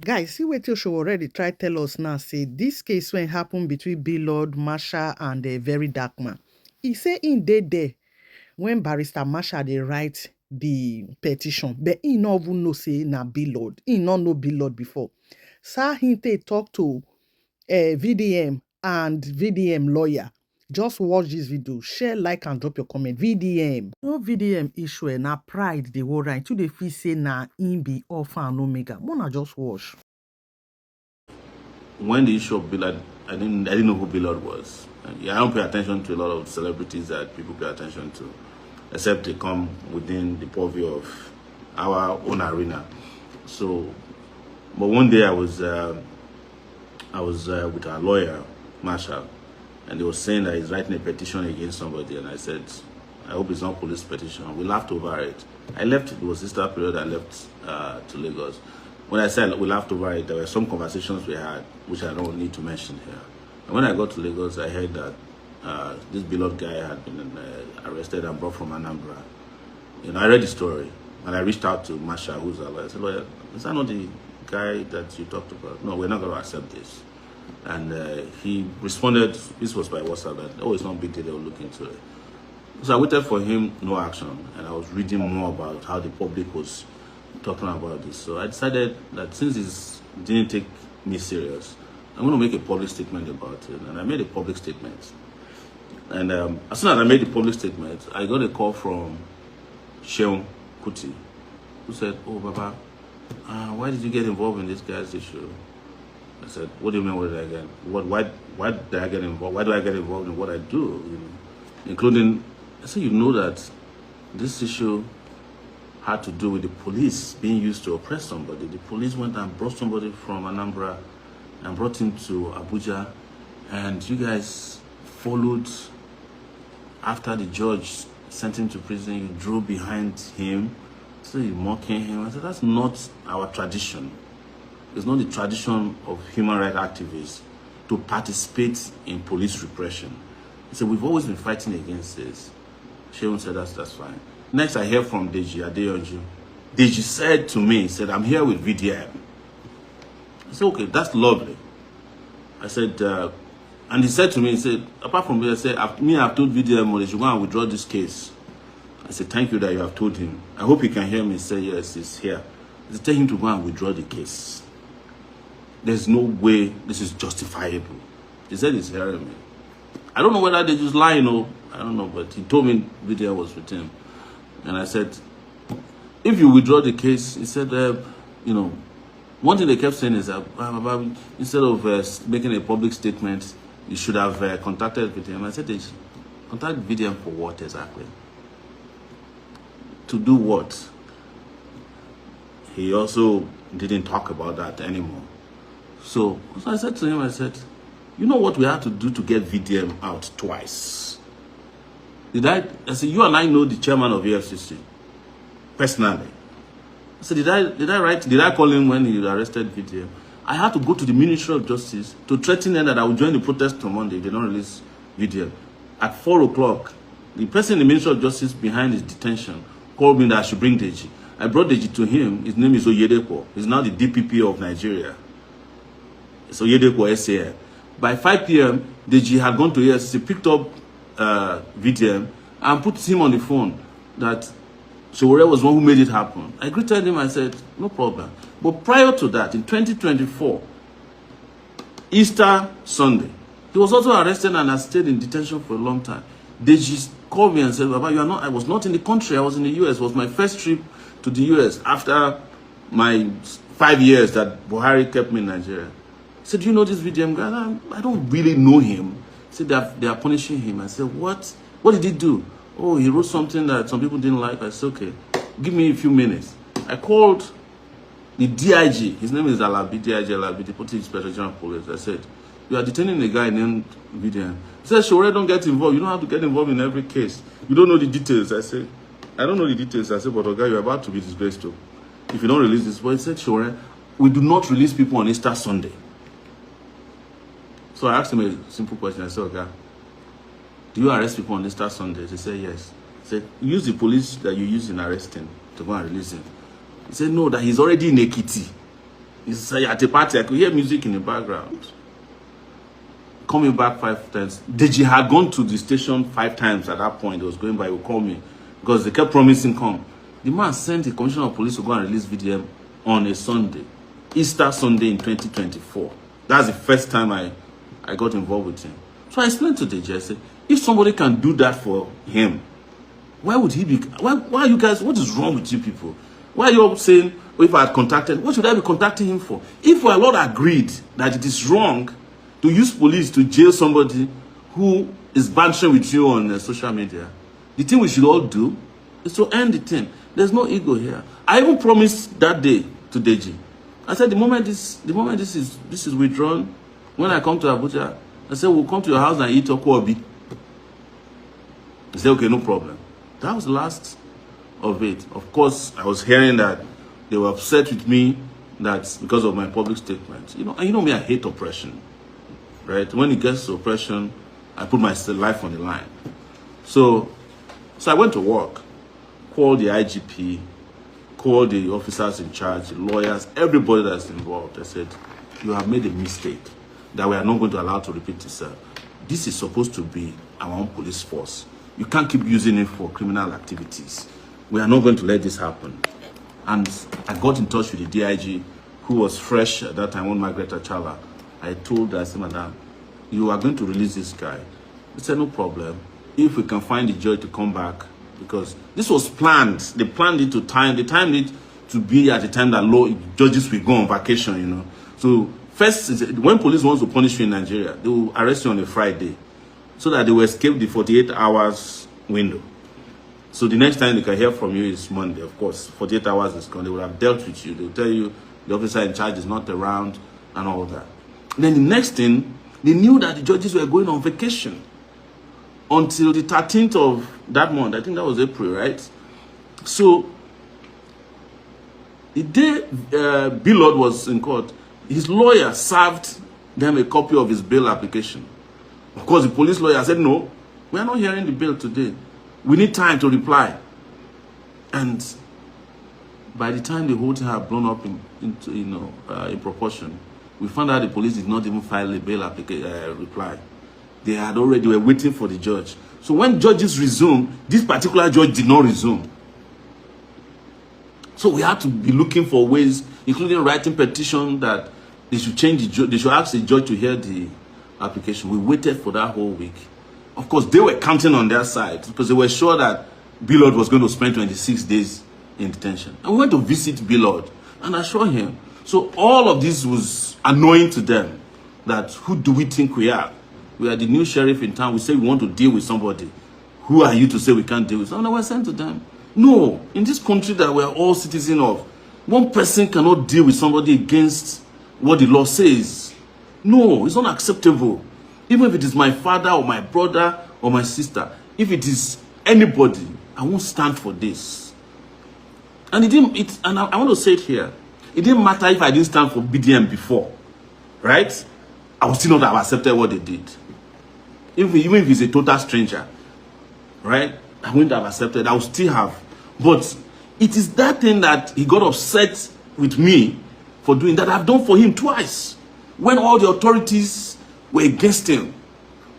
Guys, see what you should already try tell us now. Say this case when happened between Lord Marshall and a very dark man. He say in there when Barrister Marshall they write the petition, but he no even know say na Lord. He no know Lord before. Sir he talk to VDM and VDM lawyer. Just watch this video, share, like, and drop your comment. VDM. No VDM issue, na pride the whole right. To the feel say na in be alpha and omega. Mona just watch. When the issue of Billard, I didn't know who Billard was. I don't pay attention to a lot of celebrities that people pay attention to, except they come within the purview of our own arena. So, but one day I was with our lawyer, Marshall, and they were saying that he's writing a petition against somebody, and I said, I hope it's not police petition. We laughed over it. I left, it was Easter period, I left to Lagos. When I said we laughed over it, there were some conversations we had, which I don't need to mention here. And when I got to Lagos, I heard that this beloved guy had been arrested and brought from Anambra. You know, I read the story, and I reached out to Marshall, who's a lawyer. I said, lawyer, is that not the guy that you talked about? No, we're not going to accept this. And he responded, this was by WhatsApp, that, oh, it's not a big deal, they'll look into it. So I waited for him, no action, and I was reading more about how the public was talking about this. So I decided that since it didn't take me serious, I'm going to make a public statement about it. And I made a public statement. And as soon as I made the public statement, I got a call from Sheung Kuti, who said, oh, Baba, why did you get involved in this guy's issue? I said, what do you mean, what did I get? Why did I get involved? Why do I get involved in what I do? You know, including, I said, you know that this issue had to do with the police being used to oppress somebody. The police went and brought somebody from Anambra and brought him to Abuja, and you guys followed after the judge sent him to prison. You drove behind him, so you're mocking him. I said, that's not our tradition. It's not the tradition of human rights activists to participate in police repression. He said, we've always been fighting against this. Sheung said, that's fine. Next, I hear from Deji Adeyanju. Deji said to me, he said, I'm here with VDM. I said, okay, that's lovely. I said, and he said to me, he said, apart from this, I said, I've told VDM they should go and withdraw this case. I said, thank you that you have told him. I hope he can hear me. He said, yes, he's here. I said, tell him to go and withdraw the case. There's no way this is justifiable. He said he's hearing me. I don't know whether they just lying or I don't know, but he told me VDM was with him. And I said, if you withdraw the case, he said, you know, one thing they kept saying is that instead of making a public statement, you should have contacted VDM. I said, they contact VDM for what exactly? To do what? He also didn't talk about that anymore. So I said to him, I said, you know what we had to do to get VDM out twice? I said, you and I know the chairman of EFCC personally. I said, did I call him when he arrested VDM? I had to go to the Ministry of Justice to threaten them that I would join the protest on Monday if they don't release VDM. At 4 o'clock, the person in the Ministry of Justice behind his detention called me that I should bring Deji. I brought Deji to him. His name is Oyedepo. He's now the DPP of Nigeria. It's Oyedepo SAN. By 5 p.m., Deji had gone to EFCC, picked up VDM, and put him on the phone that Sowore was one who made it happen. I greeted him, I said, no problem. But prior to that, in 2024, Easter Sunday, he was also arrested and has stayed in detention for a long time. They just called me and said, Baba, you are not, I was not in the country, I was in the US. It was my first trip to the US after my 5 years that Buhari kept me in Nigeria. He said, do you know this VDM guy? I don't really know him. He said, they are punishing him. I said, what? What did he do? Oh, he wrote something that some people didn't like. I said, okay, give me a few minutes. I called the DIG. His name is Alabi, DIG Alabi, Deputy Inspector General of Police. I said, you are detaining a guy named VDM. He said, Sowore, don't get involved. You don't have to get involved in every case. You don't know the details. I said, I don't know the details. I said, but okay, you're about to be disgraced too. If you don't release this. But he said, Sowore, we do not release people on Easter Sunday. So I asked him a simple question. I said, okay, do you arrest people on Easter Sunday? He said, yes. He said, use the police that you use in arresting to go and release him. He said, no, that he's already in Ekiti. He's at a party. I could hear music in the background. Coming back 5 times. Deji had gone to the station 5 times at that point. He was going by, he would call me because they kept promising come. The man sent the commissioner of police to go and release VDM on a Sunday, Easter Sunday in 2024. That's the first time I got involved with him. So I explained to Deji, I said, if somebody can do that for him, why would he be? Why are you guys? What is wrong with you people? Why are you all saying, oh, if I had contacted, what should I be contacting him for? If we are all agreed that it is wrong to use police to jail somebody who is bantering with you on social media, the thing we should all do is to end the thing. There's no ego here. I even promised that day to Deji. I said the moment this is withdrawn, when I come to Abuja, I said we'll come to your house and eat okwobi. He said okay, no problem. That was the last of it. Of course, I was hearing that they were upset with me that because of my public statement. You know me, I hate oppression. Right? When it gets to oppression, I put my life on the line. So I went to work, called the IGP, called the officers in charge, the lawyers, everybody that's involved. I said, you have made a mistake that we are not going to allow to repeat itself. This is supposed to be our own police force. You can't keep using it for criminal activities. We are not going to let this happen. And I got in touch with the DIG, who was fresh at that time, one Margaret Achala. I told her, I said, madam, you are going to release this guy. He said, no problem. If we can find the judge to come back, because this was planned. They planned it to time. They timed it to be at the time that judges will go on vacation, So first, when police wants to punish you in Nigeria, they will arrest you on a Friday so that they will escape the 48 hours window. So the next time they can hear from you is Monday, of course. 48 hours is gone. They will have dealt with you. They will tell you the officer in charge is not around and all that. Then the next thing, they knew that the judges were going on vacation until the 13th of that month. I think that was April, right? So the day Billard was in court, his lawyer served them a copy of his bail application. Of course, the police lawyer said, no, we are not hearing the bail today. We need time to reply. And by the time the whole thing had blown up in proportion, we found out the police did not even file a bail reply. They were waiting for the judge. So when judges resume, this particular judge did not resume. So we had to be looking for ways, including writing petition that they should change the judge. They should ask the judge to hear the application. We waited for that whole week. Of course, they were counting on their side because they were sure that Billard was going to spend 26 days in detention. And we went to visit Billard and assure him. So all of this was annoying to them. That who do we think we are? We are the new sheriff in town. We say we want to deal with somebody. Who are you to say we can't deal with someone? We're sent to them. No, in this country that we're all citizens of, one person cannot deal with somebody against what the law says. No, it's not acceptable. Even if it is my father or my brother or my sister, if it is anybody, I won't stand for this. And I want to say it here. It didn't matter if I didn't stand for VDM before, right? I would still not have accepted what they did. Even if he's a total stranger, right? I wouldn't have accepted. I would still have. But it is that thing that he got upset with me for doing that I've done for him twice. When all the authorities were against him,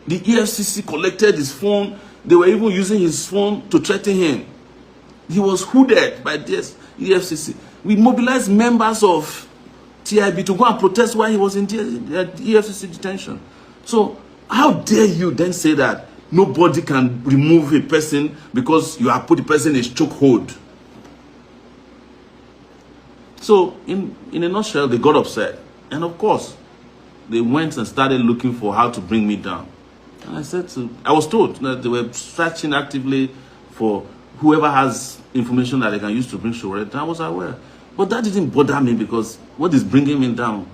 the EFCC collected his phone. They were even using his phone to threaten him. He was hooded by this EFCC. We mobilized members of TIB to go and protest while he was in the EFCC detention. So how dare you then say that nobody can remove a person because you have put the person in a chokehold? So in a nutshell, they got upset. And of course, they went and started looking for how to bring me down. And I was told that they were searching actively for whoever has information that they can use to bring Sowore down. I was aware. But that didn't bother me because what is bringing me down?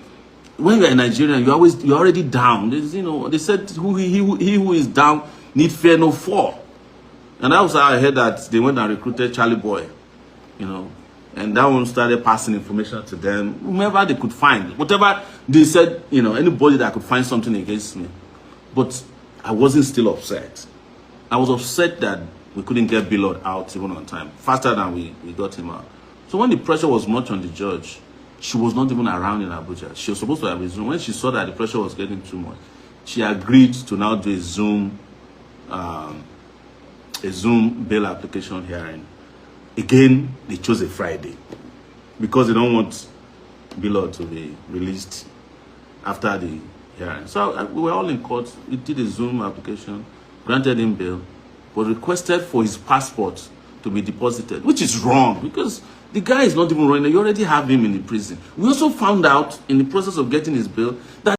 When you're a Nigerian, you're already down. They said he who is down need fear no fall. And that was how I heard that they went and recruited Charlie Boy, and that one started passing information to them, whomever they could find. Whatever they said, anybody that could find something against me. But I wasn't still upset. I was upset that we couldn't get Billard out even on time, faster than we got him out. So when the pressure was much on the judge, She was not even around in Abuja. She was supposed to have a Zoom. When she saw that the pressure was getting too much, she agreed to now do a Zoom bail application hearing. Again, they chose a Friday because they don't want Bilod to be released after the hearing. So we were all in court. We did a Zoom application, granted him bail, but requested for his passport to be deposited, which is wrong because the guy is not even running. You already have him in the prison. We also found out in the process of getting his bail that